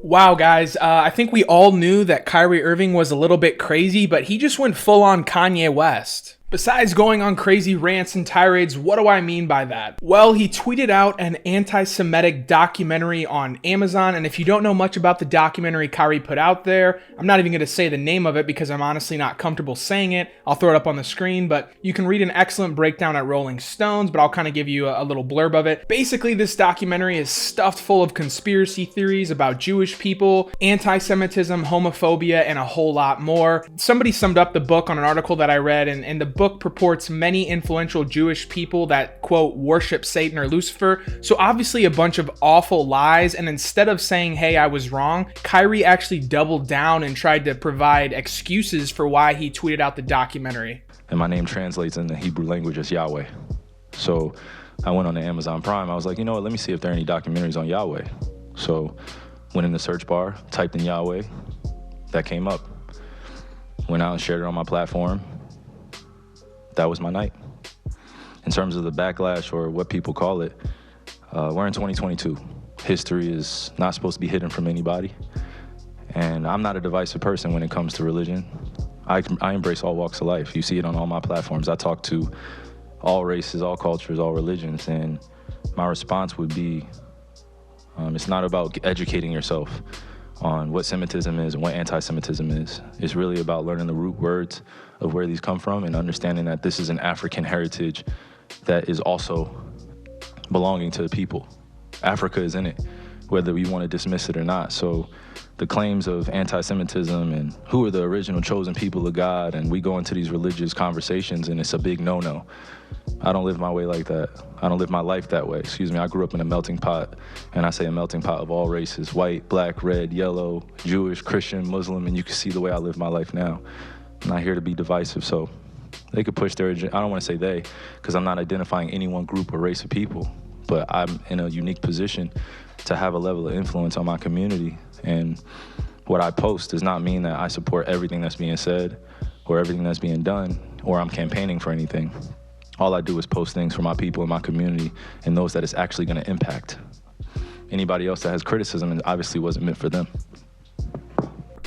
Wow, guys, I think we all knew that Kyrie Irving was a little bit crazy, but he just went full on Kanye West. Besides going on crazy rants and tirades, what do I mean by that? Well, he tweeted out an anti-Semitic documentary on Amazon, and if you don't know much about the documentary Kyrie put out there, I'm not even going to say the name of it because I'm honestly not comfortable saying it. I'll throw it up on the screen, but you can read an excellent breakdown at Rolling Stones, but I'll kind of give you a little blurb of it. Basically, this documentary is stuffed full of conspiracy theories about Jewish people, anti-Semitism, homophobia, and a whole lot more. Somebody summed up the book on an article that I read, and the book purports many influential Jewish people that, quote, worship Satan or Lucifer. So obviously a bunch of awful lies, and instead of saying, hey, I was wrong, Kyrie actually doubled down and tried to provide excuses for why he tweeted out the documentary. And my name translates in the Hebrew language as Yahweh. So I went on the Amazon Prime. I was like, you know what, let me see if there are any documentaries on Yahweh. So went in the search bar, typed in Yahweh, that came up. Went out and shared it on my platform. That was my night. In terms of the backlash or what people call it, we're in 2022. History is not supposed to be hidden from anybody. And I'm not a divisive person when it comes to religion. I embrace all walks of life. You see it on all my platforms. I talk to all races, all cultures, all religions. And my response would be, it's not about educating yourself on what Semitism is and what anti-Semitism is. It's really about learning the root words of where these come from and understanding that this is an African heritage that is also belonging to the people. Africa is in it, whether we want to dismiss it or not. So the claims of anti-Semitism and who are the original chosen people of God, and we go into these religious conversations and it's a big no-no. I don't live my way like that. I don't live my life that way. Excuse me, I grew up in a melting pot, and I say a melting pot of all races, white, black, red, yellow, Jewish, Christian, Muslim, and you can see the way I live my life now. I'm not here to be divisive, so they could push their agenda. I don't want to say they, because I'm not identifying any one group or race of people, but I'm in a unique position to have a level of influence on my community, and what I post does not mean that I support everything that's being said or everything that's being done, or I'm campaigning for anything. All I do is post things for my people in my community and those that it's actually going to impact. Anybody else that has criticism, it obviously wasn't meant for them.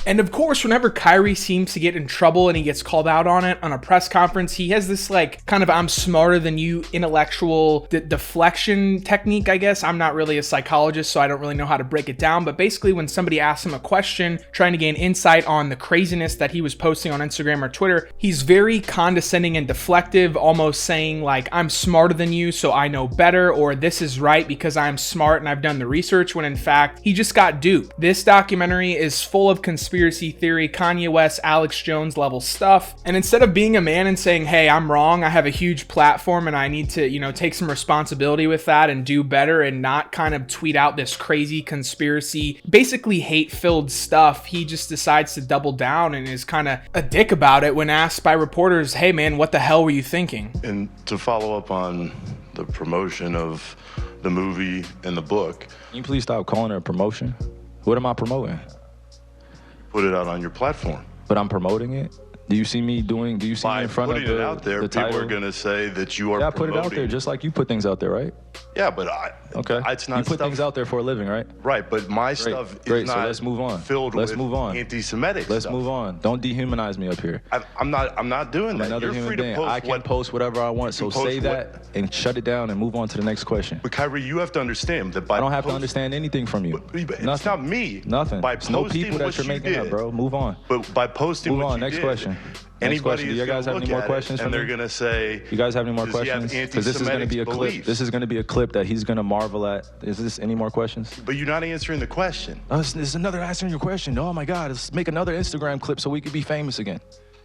And of course, whenever Kyrie seems to get in trouble and he gets called out on it on a press conference, he has this like kind of I'm smarter than you intellectual deflection technique, I guess. I'm not really a psychologist, so I don't really know how to break it down. But basically, when somebody asks him a question, trying to gain insight on the craziness that he was posting on Instagram or Twitter, he's very condescending and deflective, almost saying like, I'm smarter than you, so I know better, or this is right because I'm smart and I've done the research, when in fact, he just got duped. This documentary is full of conspiracy theory, Kanye West, Alex Jones level stuff. And instead of being a man and saying, hey, I'm wrong, I have a huge platform and I need to, take some responsibility with that and do better and not kind of tweet out this crazy conspiracy, basically hate-filled stuff, he just decides to double down and is kind of a dick about it when asked by reporters, hey man, what the hell were you thinking? And to follow up on the promotion of the movie and the book. Can you please stop calling it a promotion? What am I promoting? Put it out on your platform. But I'm promoting it? Do you see me in front of the title? By putting it out there, people are going to say that you are promoting. Yeah, put it out there just like you put things out there, right? Yeah, but it's not. You put things out there for a living, right? Right, but my stuff is not. So let's move on. Let's move on. Anti-Semitic. Let's move on. Don't dehumanize me up here. I'm not doing that. Another human being. I can post whatever I want. So say that and shut it down and move on to the next question. But Kyrie, you have to understand that by I don't have to understand anything from you. It's not me. Nothing. It's no people that you're making up, bro. Move on. But by posting what you did. Next question. Anybody do you guys have any more questions for me? And they're going to say, you guys have any more questions? Because this is going to be a clip. This is going to be a clip that he's going to marvel at. Is this any more questions? But you're not answering the question. Oh, this is another answering your question. Oh my God, let's make another Instagram clip so we could be famous again.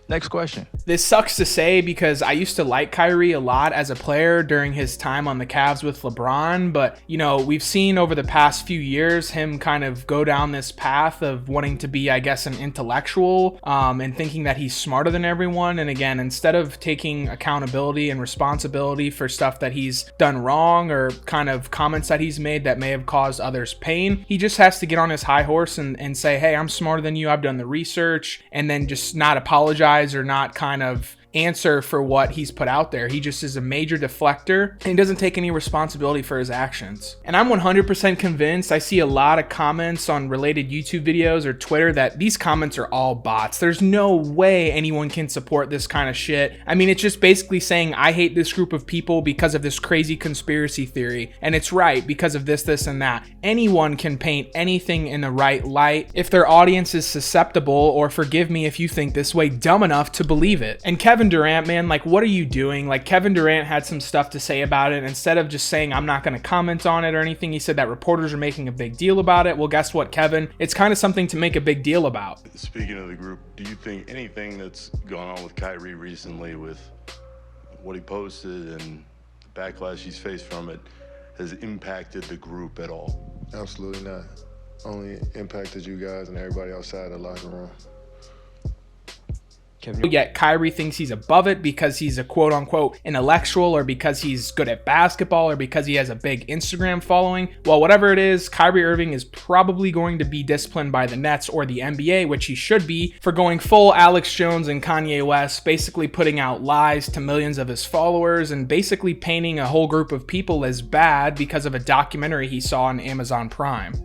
Next question. This sucks to say because I used to like Kyrie a lot as a player during his time on the Cavs with LeBron, but we've seen over the past few years him kind of go down this path of wanting to be, I guess, an intellectual and thinking that he's smarter than everyone. And again, instead of taking accountability and responsibility for stuff that he's done wrong or kind of comments that he's made that may have caused others pain, he just has to get on his high horse and say, hey, I'm smarter than you, I've done the research, and then just not apologize or not kind of answer for what he's put out there. He just is a major deflector and he doesn't take any responsibility for his actions. And I'm 100% convinced. I see a lot of comments on related YouTube videos or Twitter that these comments are all bots. There's no way anyone can support this kind of shit. I mean, it's just basically saying, I hate this group of people because of this crazy conspiracy theory. And it's right because of this, this, and that. Anyone can paint anything in the right light if their audience is susceptible, or forgive me if you think this way, dumb enough to believe it. And Kevin Durant, man, like, what are you doing? Like, Kevin Durant had some stuff to say about it. Instead of just saying, I'm not going to comment on it or anything, he said that reporters are making a big deal about it. Well, guess what, Kevin? It's kind of something to make a big deal about. Speaking of the group, do you think anything that's gone on with Kyrie recently, with what he posted and the backlash he's faced from it, has impacted the group at all? Absolutely not. Only impacted you guys and everybody outside the locker room. Yet Kyrie thinks he's above it because he's a quote unquote intellectual, or because he's good at basketball, or because he has a big Instagram following. Well, whatever it is, Kyrie Irving is probably going to be disciplined by the Nets or the NBA, which he should be, for going full Alex Jones and Kanye West, basically putting out lies to millions of his followers and basically painting a whole group of people as bad because of a documentary he saw on Amazon Prime.